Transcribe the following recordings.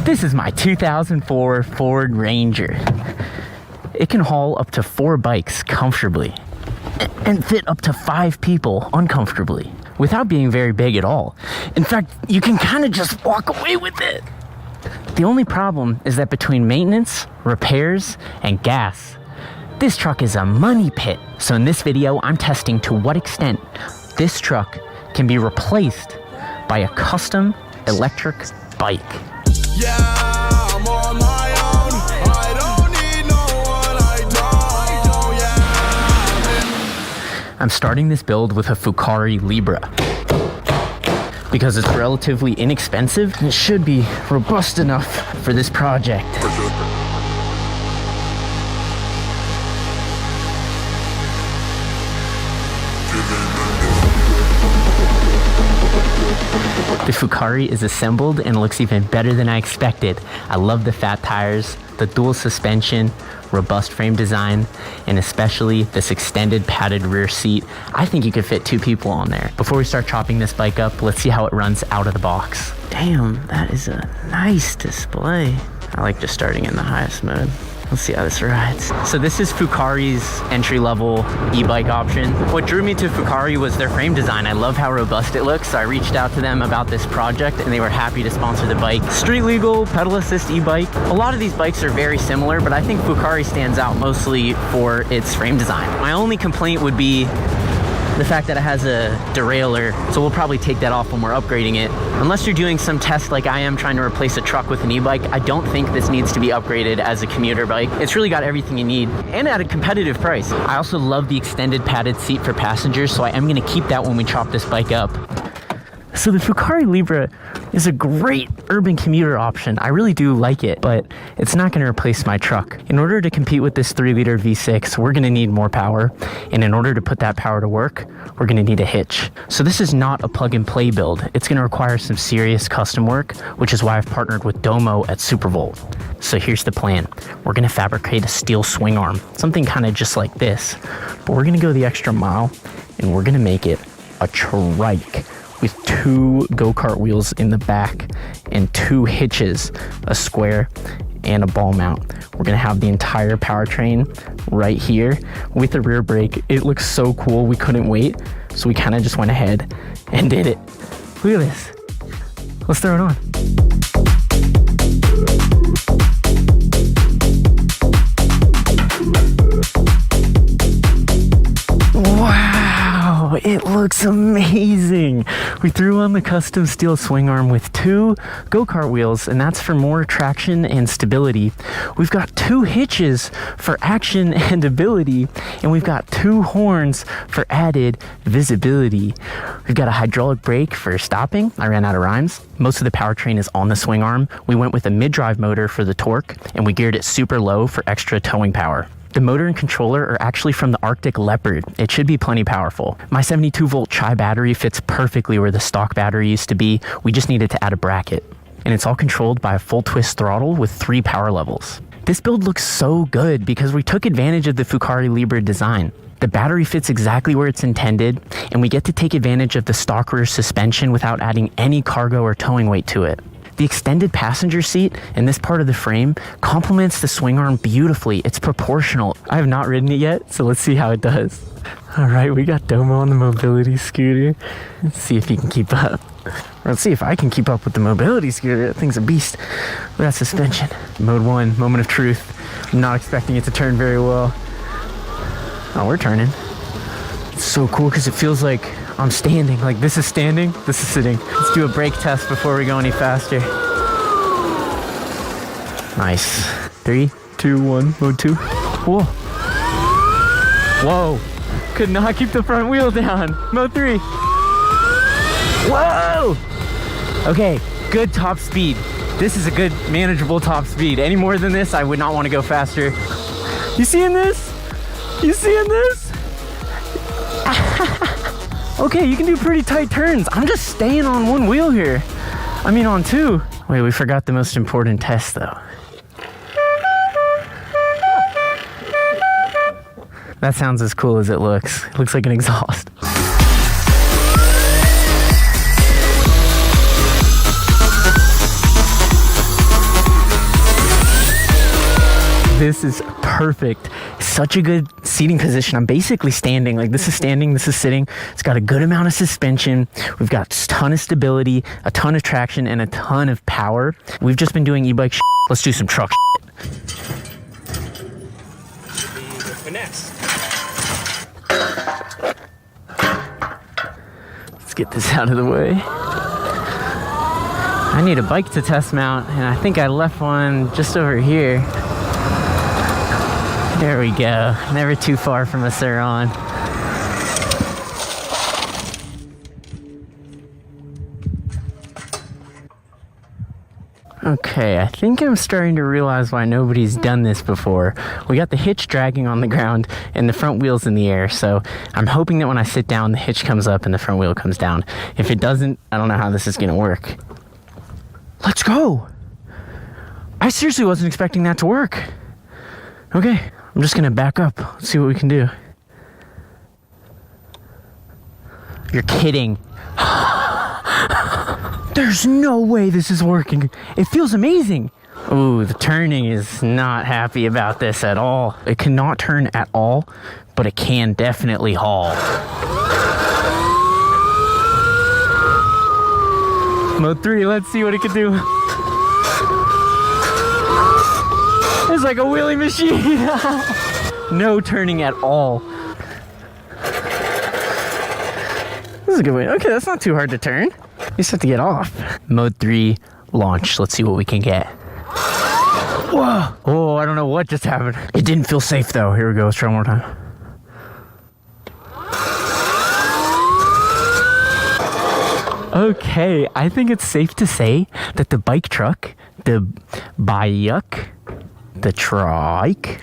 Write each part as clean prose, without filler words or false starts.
This is my 2004 Ford Ranger. It can haul up to 4 bikes comfortably and fit up to 5 people uncomfortably without being very big at all. In fact, you can kind of just walk away with it. The only problem is that between maintenance, repairs, and gas, this truck is a money pit. So in this video, I'm testing to what extent this truck can be replaced by a custom electric bike. Yeah, I'm on my own. I don't need no one. I'm starting this build with a Fucari Libra because it's relatively inexpensive and it should be robust enough for this project. The Fucari is assembled and looks even better than I expected. I love the fat tires, the dual suspension, robust frame design, and especially this extended padded rear seat. I think you could fit 2 people on there. Before we start chopping this bike up, let's see how it runs out of the box. Damn, that is a nice display. I like just starting in the highest mode. Let's see how this rides. So this is Fucari's entry-level e-bike option. What drew me to Fucari was their frame design. I love how robust it looks, so I reached out to them about this project and they were happy to sponsor the bike. Street legal, pedal assist e-bike. A lot of these bikes are very similar, but I think Fucari stands out mostly for its frame design. My only complaint would be the fact that it has a derailleur, so we'll probably take that off when we're upgrading it. Unless you're doing some test like I am trying to replace a truck with an e-bike, I don't think this needs to be upgraded as a commuter bike. It's really got everything you need and at a competitive price. I also love the extended padded seat for passengers, so I am gonna keep that when we chop this bike up. So the Fucari Libra is a great urban commuter option. I really do like it, but it's not gonna replace my truck. In order to compete with this 3-liter V6, we're gonna need more power. And in order to put that power to work, we're gonna need a hitch. So this is not a plug and play build. It's gonna require some serious custom work, which is why I've partnered with Domo at Supervolt. So here's the plan. We're gonna fabricate a steel swing arm, something kind of just like this, but we're gonna go the extra mile and we're gonna make it a trike with 2 go-kart wheels in the back and 2 hitches, a square and a ball mount. We're gonna have the entire powertrain right here with a rear brake. It looks so cool, we couldn't wait. So we kind of just went ahead and did it. Look at this. Let's throw it on. Wow, it looks amazing. We threw on the custom steel swing arm with 2 go-kart wheels, and that's for more traction and stability. We've got 2 hitches for action and ability, and we've got 2 horns for added visibility. We've got a hydraulic brake for stopping. I ran out of rhymes. Most of the powertrain is on the swing arm. We went with a mid-drive motor for the torque, and we geared it super low for extra towing power. The motor and controller are actually from the Arctic Leopard. It should be plenty powerful. My 72-volt Chai battery fits perfectly where the stock battery used to be. We just needed to add a bracket. And it's all controlled by a full twist throttle with 3 power levels. This build looks so good because we took advantage of the Fucari Libra design. The battery fits exactly where it's intended, and we get to take advantage of the stock rear suspension without adding any cargo or towing weight to it. The extended passenger seat in this part of the frame complements the swing arm beautifully. It's proportional. I have not ridden it yet, so let's see how it does. All right, we got Domo on the mobility scooter. Let's see if he can keep up. Or let's see if I can keep up with the mobility scooter. That thing's a beast. Look at that suspension. Mode 1, moment of truth. I'm not expecting it to turn very well. Oh, we're turning. It's so cool because it feels like I'm standing. Like this is standing, this is sitting. Let's do a brake test before we go any faster. Nice. 3, 2, 1, mode 2. Whoa. Whoa. Could not keep the front wheel down. Mode 3. Whoa. Okay, good top speed. This is a good manageable top speed. Any more than this, I would not want to go faster. You seeing this? You seeing this? Okay, you can do pretty tight turns. I'm just staying on 1 wheel here. I mean on 2. Wait, we forgot the most important test though. That sounds as cool as it looks. It looks like an exhaust. This is perfect. Such a good seating position. I'm basically standing. Like, this is standing, this is sitting. It's got a good amount of suspension. We've got a ton of stability, a ton of traction, and a ton of power. We've just been doing e-bike shit. Let's do some truck shit. Finesse. Let's get this out of the way. I need a bike to test mount, and I think I left one just over here. There we go. Never too far from a Sur Ron. Okay, I think I'm starting to realize why nobody's done this before. We got the hitch dragging on the ground and the front wheel's in the air, so I'm hoping that when I sit down, the hitch comes up and the front wheel comes down. If it doesn't, I don't know how this is gonna work. Let's go! I seriously wasn't expecting that to work. Okay, I'm just gonna back up. Let's see what we can do. You're kidding. There's no way this is working. It feels amazing. Ooh, the turning is not happy about this at all. It cannot turn at all, but it can definitely haul. Mode 3, let's see what it can do. It's like a wheelie machine. No turning at all. This is a good way. Okay, that's not too hard to turn. You just have to get off. Mode 3, launch. Let's see what we can get. Whoa. Oh, I don't know what just happened. It didn't feel safe though. Here we go. Let's try one more time. Okay, I think it's safe to say that the bike truck, the trike,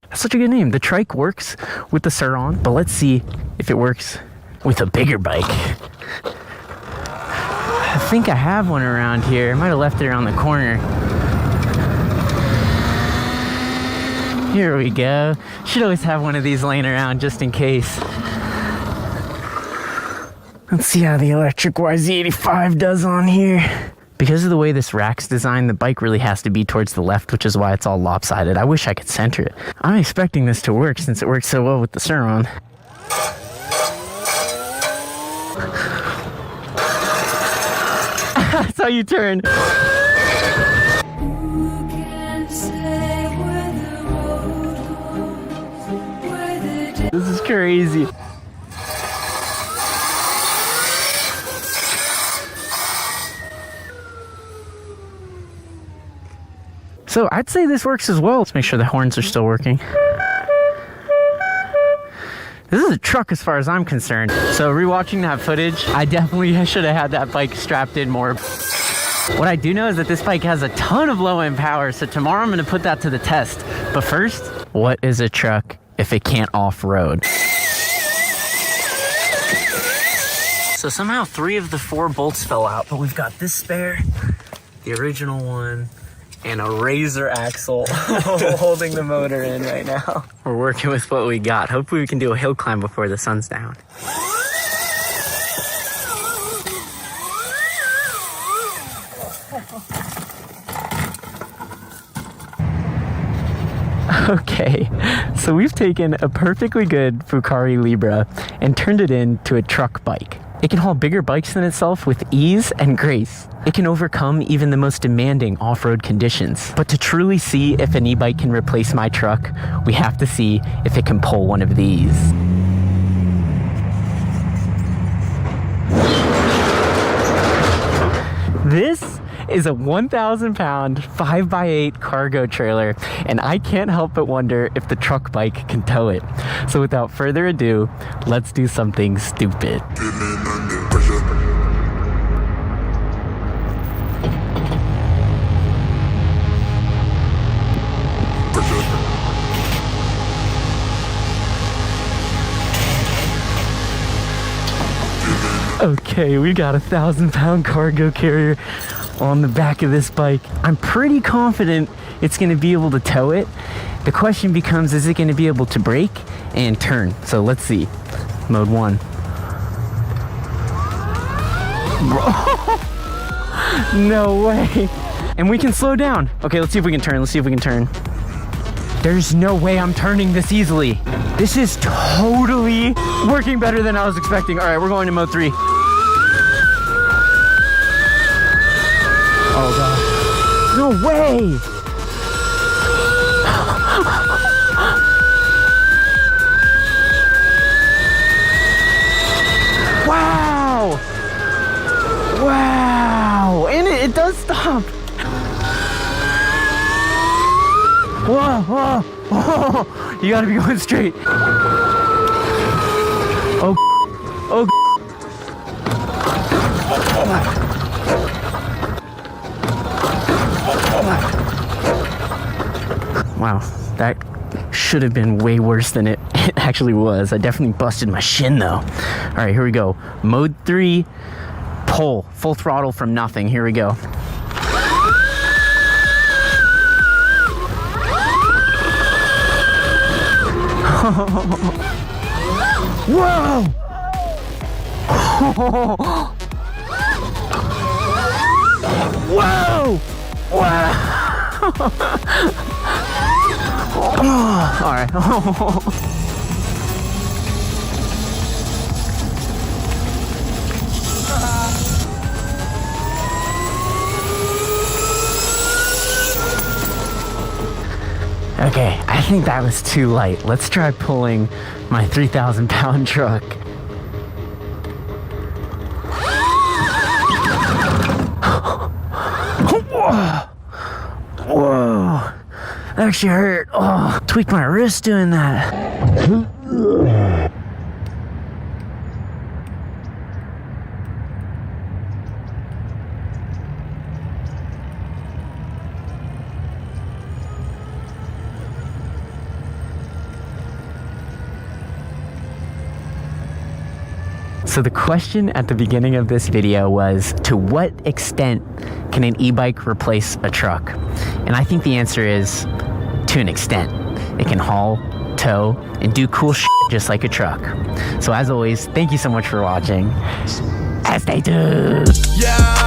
that's such a good name. The trike works with the Sur Ron, but let's see if it works with a bigger bike. I think I have one around here. I might have left it around the corner. Here we go. Should always have one of these laying around just in case. Let's see how the electric YZ85 does on here. Because of the way this rack's designed, the bike really has to be towards the left, which is why it's all lopsided. I wish I could center it. I'm expecting this to work since it works so well with the Sur Ron. That's how you turn. This is crazy. So I'd say this works as well. Let's make sure the horns are still working. This is a truck as far as I'm concerned. So rewatching that footage, I definitely should have had that bike strapped in more. What I do know is that this bike has a ton of low end power, so tomorrow I'm gonna put that to the test. But first, what is a truck if it can't off-road? So somehow 3 of the 4 bolts fell out, but we've got this spare, the original one, and a razor axle holding the motor in right now. We're working with what we got. Hopefully we can do a hill climb before the sun's down. Okay, so we've taken a perfectly good Fucari Libra and turned it into a truck bike. It can haul bigger bikes than itself with ease and grace. It can overcome even the most demanding off-road conditions. But to truly see if an e-bike can replace my truck, we have to see if it can pull one of these. This is a 1,000-pound 5x8 cargo trailer, and I can't help but wonder if the truck bike can tow it. So without further ado, let's do something stupid. Okay, we got a 1,000-pound cargo carrier on the back of this bike. I'm pretty confident it's gonna be able to tow it. The question becomes, is it gonna be able to brake and turn? So let's see. Mode 1. Bro. No way. And we can slow down. Okay, let's see if we can turn. Let's see if we can turn. There's no way I'm turning this easily. This is totally working better than I was expecting. All right, we're going to mode 3. Oh God, no way. Wow. Wow, and it does stop. Whoa, whoa, whoa. You gotta be going straight. Oh, oh. Wow, that should have been way worse than it actually was. I definitely busted my shin though. All right, here we go. Mode 3, pull, full throttle from nothing. Here we go. Whoa! Whoa! Wow! All right. Okay, I think that was too light. Let's try pulling my 3,000-pound truck. Whoa, that actually hurt. Oh, tweaked my wrist doing that. So the question at the beginning of this video was, to what extent can an e-bike replace a truck? And I think the answer is, to an extent. It can haul, tow, and do cool shit just like a truck. So as always, thank you so much for watching. As they do. Yeah.